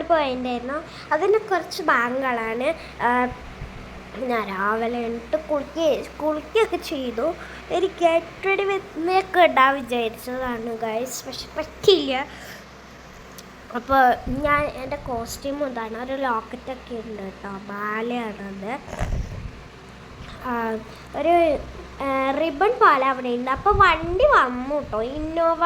അങ്ങോട്ട് പോയിട്ടുണ്ടായിരുന്നു. അതിന് കുറച്ച് ഭാഗങ്ങളാണ്. ഞാൻ രാവിലെ എണിട്ട് കുളിക്കുകയൊക്കെ ചെയ്തു. ഒരു ഗെറ്റ് വെന്നൊക്കെ ഇടാൻ വിചാരിച്ചതാണ് ഗൈസ്, പക്ഷെ പറ്റിയില്ല. അപ്പോൾ ഞാൻ എൻ്റെ കോസ്റ്റ്യൂം ഇതാണ്, ഒരു ലോക്കറ്റൊക്കെ ഉണ്ട് കേട്ടോ, മാലയാണത്. ഒരു റിബൺ പോലെ അവിടെ ഉണ്ട്. അപ്പോൾ വണ്ടി വന്നു കേട്ടോ, ഇന്നോവ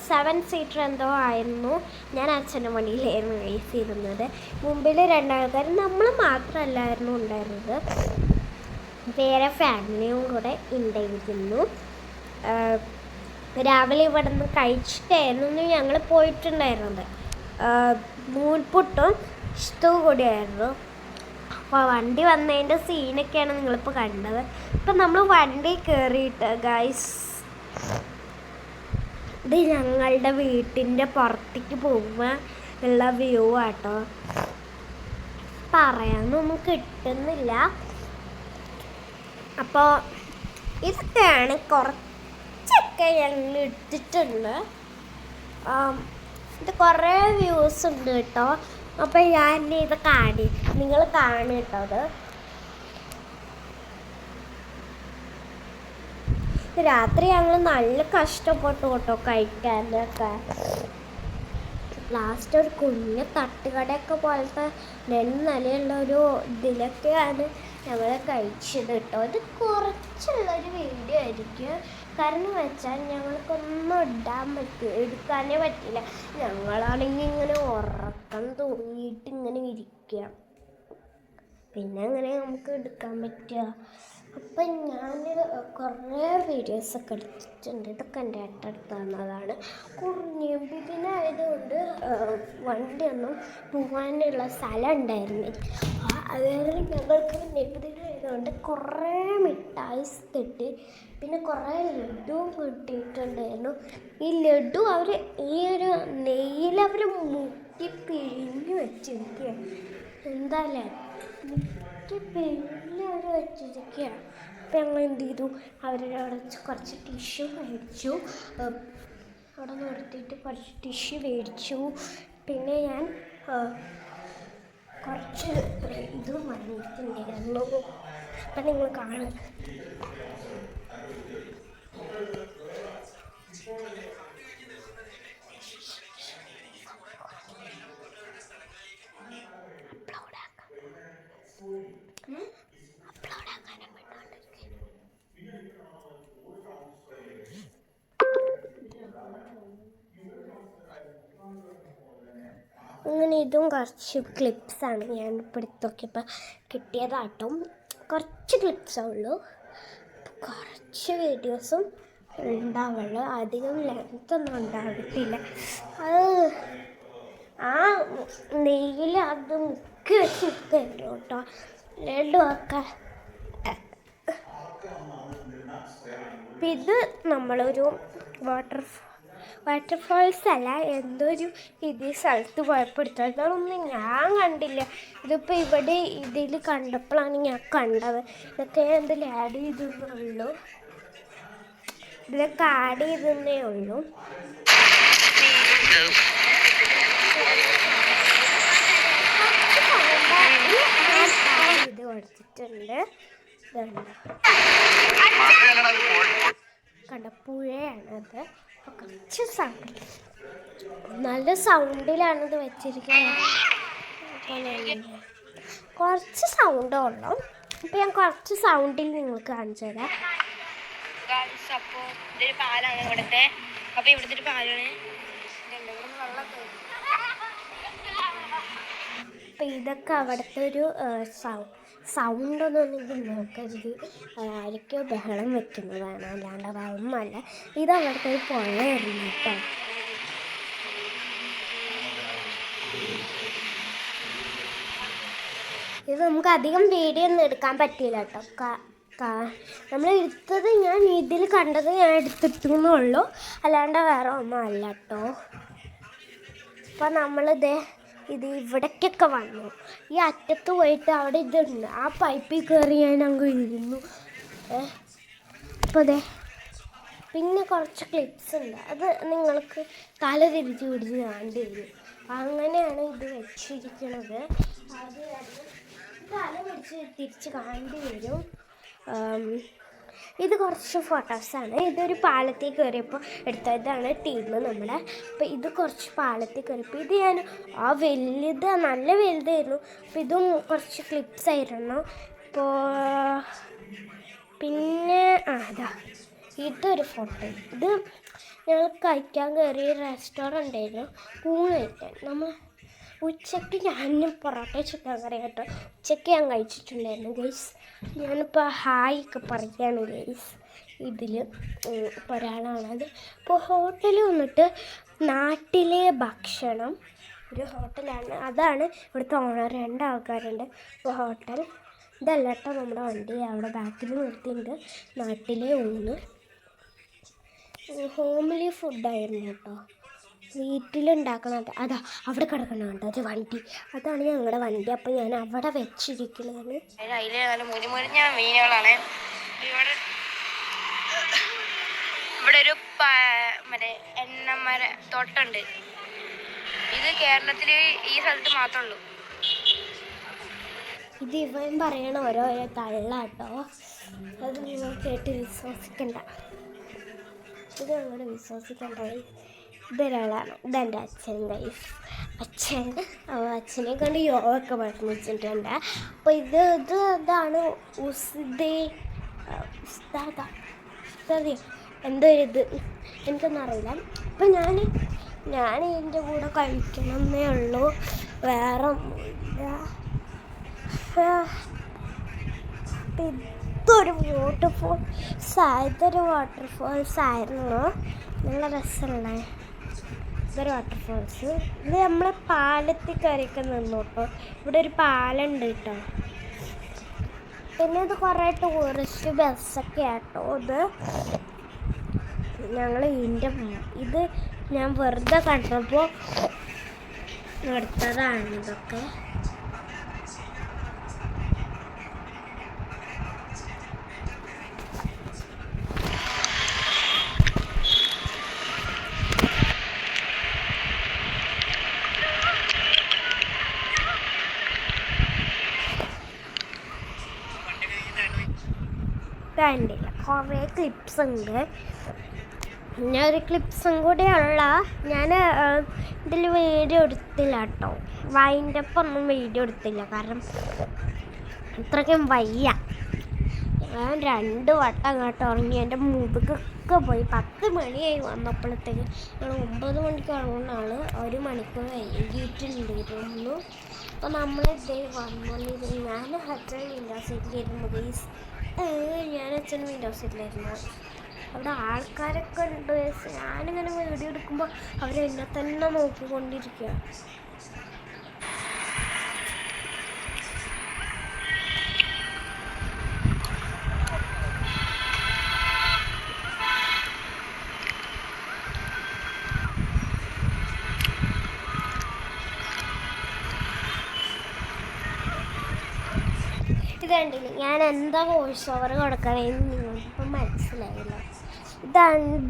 7 സീറ്റർ എന്തോ ആയിരുന്നു. ഞാൻ അച്ഛൻ്റെ വണ്ടിയിലായിരുന്നു റേസ് ചെയ്തിരുന്നത്. മുമ്പിൽ 2 ആൾക്കാർ, നമ്മൾ മാത്രമല്ലായിരുന്നു ഉണ്ടായിരുന്നത്, വേറെ ഫാമിലിയും കൂടെ ഉണ്ടായിരുന്നു. രാവിലെ ഇവിടെ നിന്ന് കഴിച്ചിട്ടായിരുന്നു ഞങ്ങൾ പോയിട്ടുണ്ടായിരുന്നത്. നൂൽപുട്ടും ഇഷ്ടവും കൂടിയായിരുന്നു. അപ്പോൾ വണ്ടി വന്നതിൻ്റെ സീനൊക്കെയാണ് നിങ്ങളിപ്പോൾ കണ്ടത്. ഇപ്പം നമ്മൾ വണ്ടി കയറിയിട്ട് ഗൈസ്, ഇത് ഞങ്ങളുടെ വീട്ടിൻ്റെ പുറത്തേക്ക് പോകുമ്പോൾ ഉള്ള വ്യൂ ആട്ടോ. പറയാനൊന്നും കിട്ടുന്നില്ല. അപ്പോൾ ഇതൊക്കെയാണ് കുറച്ചൊക്കെ ഞങ്ങൾ ഇട്ടിട്ടുണ്ട്. ഇത് കുറേ വ്യൂസ് ഉണ്ട് കേട്ടോ. അപ്പോൾ ഞാൻ ഇത് നിങ്ങൾ കാണും കേട്ടോ. അത് രാത്രി ഞങ്ങൾ നല്ല കഷ്ടപ്പെട്ടു കേട്ടോ കഴിക്കാനൊക്കെ. ലാസ്റ്റ് ഒരു കുഞ്ഞ് തട്ടുകടയൊക്കെ പോലത്തെ 2 നിലയുള്ളൊരു ഇതിലൊക്കെയാണ് ഞങ്ങൾ കഴിച്ചത് കേട്ടോ. ഇത് കുറച്ചുള്ളൊരു വീഡിയോ ആയിരിക്കും. കാരണം വെച്ചാൽ ഞങ്ങൾക്കൊന്നും എടുക്കാനേ പറ്റില്ല. ഞങ്ങളാണെങ്കിൽ ഇങ്ങനെ ഉറക്കം തൂങ്ങിയിട്ട് ഇങ്ങനെ ഇരിക്കുക, പിന്നെ അങ്ങനെ നമുക്ക് എടുക്കാൻ പറ്റുക. അപ്പം ഞാൻ കുറേ വീഡിയോസൊക്കെ എടുത്തിട്ടുണ്ട്. ഇതൊക്കെ എൻ്റെ ഏട്ടടുത്ത് തന്നതാണ്. ഞെമ്പിതിനായതുകൊണ്ട് വണ്ടിയൊന്നും പോകാനുള്ള സ്ഥലം ഉണ്ടായിരുന്നില്ല. അതുപോലെ ഞങ്ങൾക്ക് ഞെമ്പിതിനായതുകൊണ്ട് കുറേ മിഠായി കിട്ടി, പിന്നെ കുറേ ലഡുവും കിട്ടിയിട്ടുണ്ടായിരുന്നു. ഈ ലഡു അവർ ഈ ഒരു നെയ്യിലവർ മുക്കി പിഴിഞ്ഞ് വെച്ചിരിക്കുക. എന്താല്ലേ മുക്കി പിഴിഞ്ഞ് അവർ വെച്ചിരിക്കുക. അപ്പം ഞങ്ങൾ എന്ത് ചെയ്തു, അവരുടെ അവിടെ കുറച്ച് ടിഷ്യൂ മേടിച്ചു, അവിടെ നിർത്തിയിട്ട് കുറച്ച് ടിഷ്യൂ മേടിച്ചു. പിന്നെ ഞാൻ കുറച്ച് ഇതും വാങ്ങിയിട്ടുണ്ടായിരുന്നു. അപ്പം നിങ്ങൾ കാണുക. അങ്ങനെ ഇതും കുറച്ച് ക്ലിപ്സാണ് ഞാൻ ഇപ്പോൾ എടുത്ത് നോക്കിയപ്പോൾ കിട്ടിയതാട്ടും. കുറച്ച് ക്ലിപ്സേ ഉള്ളൂ, കുറച്ച് വീഡിയോസും ഉണ്ടാവുള്ളൂ. അധികം ലെങ്ത്തൊന്നും ഉണ്ടാകത്തില്ല. അത് ആ നെയ്യിൽ അത് മുക്കി വെച്ചിരിക്കുന്നു കേട്ടോ ലഡുവൊക്കെ. ഇത് നമ്മളൊരു വാട്ടർഫാൾസ് അല്ല, എന്തൊരു സ്ഥലത്ത് പോയപ്പോൾ എടുത്തതൊന്നും ഞാൻ കണ്ടില്ല. ഇതിപ്പോൾ ഇവിടെ ഇതിൽ കണ്ടപ്പോഴാണ് ഞാൻ കണ്ടത്. ഇതൊക്കെ ഞാൻ ഇതിൽ ആഡ് ചെയ്തേ ഉള്ളൂ. ഇത് കൊടുത്തിട്ടുണ്ട്. കണ്ട പുഴയാണത്. കുറച്ച് സൗണ്ട്, നല്ല സൗണ്ടിലാണിത് വെച്ചിരിക്കുന്നത്. കുറച്ച് സൗണ്ടേ ഉള്ളൂ. ഇപ്പം ഞാൻ കുറച്ച് സൗണ്ടിൽ നിങ്ങൾക്ക് കാണിച്ചു തരാം. അപ്പോൾ ഇതൊരു പാലാണ് ഇവിടുത്തെ. അപ്പോൾ ഇവിടുത്തെ ഒരു പാലാണ്. അപ്പം ഇതൊക്കെ അവിടുത്തെ ഒരു സൗണ്ടൊന്നും നോക്കരുത്. ആരൊക്കെയോ ബഹളം വെക്കുന്നതാണ്, അല്ലാണ്ട് അതൊന്നുമല്ല. ഇത് അവിടുത്തെ ഒരു പുഴയായിരുന്നു കേട്ടോ. ഇത് നമുക്ക് അധികം വീഡിയോ ഒന്നും എടുക്കാൻ പറ്റില്ല കേട്ടോ. നമ്മൾ എടുത്തത് ഞാൻ ഇതിൽ കണ്ടത് ഞാൻ എടുത്തിട്ടുള്ളൂ, അല്ലാണ്ട് വേറെ ഒന്നും അല്ല കേട്ടോ. അപ്പോൾ നമ്മളിത് ഇവിടേക്കൊക്കെ വന്നു. ഈ അറ്റത്ത് പോയിട്ട് അവിടെ ഇതുണ്ട്, ആ പൈപ്പിൽ കയറി ഞാൻ അങ്ങ് ഇരുന്നു. അപ്പോൾ പിന്നെ കുറച്ച് ക്ലിപ്സ് ഉണ്ട്, അത് നിങ്ങൾക്ക് തല തിരിച്ച് പിടിച്ച് കാണേണ്ടി വരും. അങ്ങനെയാണ് വെച്ചിരിക്കുന്നത്. അത് തല പിടിച്ച് തിരിച്ച് കാണേണ്ടി വരും. ഇത് കുറച്ച് ഫോട്ടോസാണ്. ഇതൊരു പാലത്തിൽ കയറിയപ്പോൾ എടുത്ത ഇതാണ് ടീം നമ്മുടെ. അപ്പോൾ ഇത് കുറച്ച് പാലത്തിൽ കയറിയപ്പോൾ ഇത് ഞാൻ വലുത് നല്ല വലുതായിരുന്നു. അപ്പോൾ ഇതും കുറച്ച് ക്ലിപ്സ് ആയിരുന്നു. അപ്പോൾ പിന്നെ അതാ ഇതൊരു ഫോട്ടോ. ഇത് ഞങ്ങൾ കഴിക്കാൻ കയറിയ റെസ്റ്റോറൻ്റ് ആയിരുന്നു, ഊണ് കഴിക്കാൻ. നമ്മൾ ഉച്ചയ്ക്ക് ഞാൻ പൊറോട്ട ചിക്കൻ കറി കേട്ടോ ഉച്ചയ്ക്ക് ഞാൻ കഴിച്ചിട്ടുണ്ടായിരുന്നു ഗൈസ്. ഞാനിപ്പോൾ ഹായ് ഒക്കെ പറയുകയാണ് ഗൈസ്. ഇതിൽ ഇപ്പോൾ ഒരാളാണത്. ഇപ്പോൾ ഹോട്ടൽ വന്നിട്ട് നാട്ടിലെ ഭക്ഷണം ഒരു ഹോട്ടലാണ്. അതാണ് ഇവിടുത്തെ ഓണർ. 2 ആൾക്കാരുണ്ട്. ഇപ്പോൾ ഹോട്ടൽ ഇതല്ല കേട്ടോ നമ്മുടെ വണ്ടി. അവിടെ ബാക്കിൽ നിർത്തിയിട്ടുണ്ട്. നാട്ടിലെ ഊണ് ഹോംലി ഫുഡായിരുന്നു കേട്ടോ, വീട്ടിലുണ്ടാക്കണത്. അതാ അവിടെ കിടക്കണുണ്ട് ഒരു വണ്ടി, അതാണ് ഞങ്ങളുടെ വണ്ടി. അപ്പം ഞാൻ അവിടെ വെച്ചിരിക്കുന്നത്. അതിൽ നല്ല മുരിമുരിഞ്ഞ മീനുകളാണ്. ഇവിടെ ഒരു മറ്റേ എണ്ണമര തോട്ടമുണ്ട്. ഇത് കേരളത്തിൽ ഈ സ്ഥലത്ത് മാത്രമേ ഉള്ളൂ. ഇത് ഇവൻ പറയണ ഓരോരോ തള്ളാട്ടോ, അത് നിങ്ങൾ കേട്ട് വിശ്വസിക്കണ്ട. ഇത് ഞങ്ങളുടെ വിശ്വസിക്കണ്ട. ഇതൊരാളാണ്, ഇതെൻ്റെ അച്ഛൻ ഗൈസ്. അച്ഛനെ കൊണ്ട് യോഗ ഒക്കെ പഠിപ്പിച്ചിട്ടുണ്ട്. അപ്പോൾ ഇതാണ് ഉസ്താദ് എന്തോ ഇത് എനിക്കൊന്നും അറിയില്ല. അപ്പം ഞാൻ ഇതിൻ്റെ കൂടെ കഴിക്കണമെന്നേ ഉള്ളൂ, വേറെ ഒന്നുമില്ല. ഇതൊരു വാട്ടർഫോൾസ് ആയിരുന്നു, നല്ല രസമുള്ള ഇതൊരു വാട്ടർഫോൾസ്. ഇത് നമ്മളെ പാലത്തിൽ കയറിയൊക്കെ നിന്നു കേട്ടോ. ഇവിടെ ഒരു പാലുണ്ട് കേട്ടോ. പിന്നെ ഇത് കുറേ ടൂറിസ്റ്റ് ബസ്സൊക്കെ ആട്ടോ. ഇത് ഞാൻ വെറുതെ കണ്ടപ്പോൾ എടുത്തതാണ് ഇതൊക്കെ. കണ്ടില്ല, കുറേ ക്ലിപ്സ് ഉണ്ട്. പിന്നെ ഒരു ക്ലിപ്സും കൂടെ ഉള്ള ഞാൻ ഇതിൽ വീഡിയോ എടുത്തില്ല കേട്ടോ. വൈൻഡപ്പൊന്നും വീഡിയോ എടുത്തില്ല, കാരണം അത്രയ്ക്കും വയ്യ. ഞാൻ 2 വട്ടം അങ്ങോട്ട് ഉറങ്ങി, എൻ്റെ മുതുകൊക്കെ പോയി. 10 മണിയായി വന്നപ്പോഴത്തേക്ക്. ഞങ്ങൾ 9 മണിക്ക് ഉറങ്ങുന്നതാണ്, 1 മണിക്കൂർ വൈകിട്ടുണ്ടായിരുന്നു. അപ്പോൾ നമ്മളിതേ വന്നിരുന്നു. ഞാൻ അച്ഛൻ വിൻഡോ സീറ്റിലിരുന്നു ഗൈസ്. ഞാൻ അച്ഛൻ വിൻഡോ സീറ്റിലായിരുന്നു. അവിടെ ആൾക്കാരൊക്കെ ഉണ്ട്. ഞാനിങ്ങനെ വീഡിയോ എടുക്കുമ്പോൾ അവരെന്നെ തന്നെ നോക്കിക്കൊണ്ടിരിക്കുക. ഇത് കണ്ടില്ല, ഞാൻ എന്താ വോയിസ് ഓവർ കൊടുക്കണേന്ന് നിങ്ങൾക്കിപ്പം മനസ്സിലായില്ല.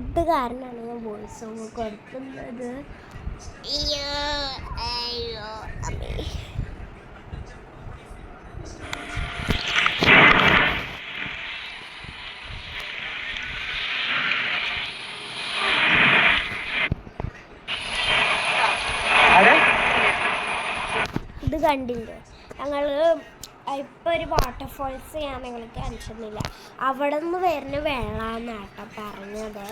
ഇത് കാരണമാണ് ഞാൻ വോയിസ് ഓവർ കൊടുക്കുന്നത്. ഇത് കണ്ടില്ലേ, ഞങ്ങൾ ഇപ്പോൾ ഒരു വാട്ടർഫോൾസ് ഞാൻ നിങ്ങൾക്ക് കാണിച്ചിരുന്നില്ല. അവിടെ നിന്ന് വരുന്ന വെള്ളമെന്നാട്ടോ പറഞ്ഞത്.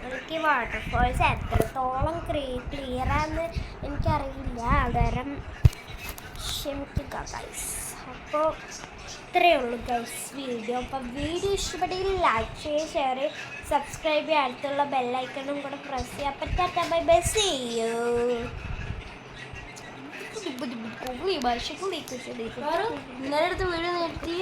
എനിക്ക് വാട്ടർഫോൾസ് എത്രത്തോളം ക്ലിയറാന്ന് എനിക്കറിയില്ല, അതുവരെ ക്ഷമിക്കുക ഗൈസ്. അപ്പോൾ ഇത്രയേ ഉള്ളൂ ഗൈസ് വീഡിയോ. അപ്പോൾ വീഡിയോ ഇഷ്ടപ്പെട്ടെങ്കിൽ ലൈക്ക് ചെയ്യുക, ഷെയർ ചെയ്യുക, സബ്സ്ക്രൈബ് ചെയ്യുക, അടുത്തുള്ള ബെല്ലൈക്കണും കൂടെ പ്രസ് ചെയ്യുക. അപ്പോൾ tata bye bye, see you. ഇന്നലെ അടുത്ത് വീഡിയോ നിർത്തി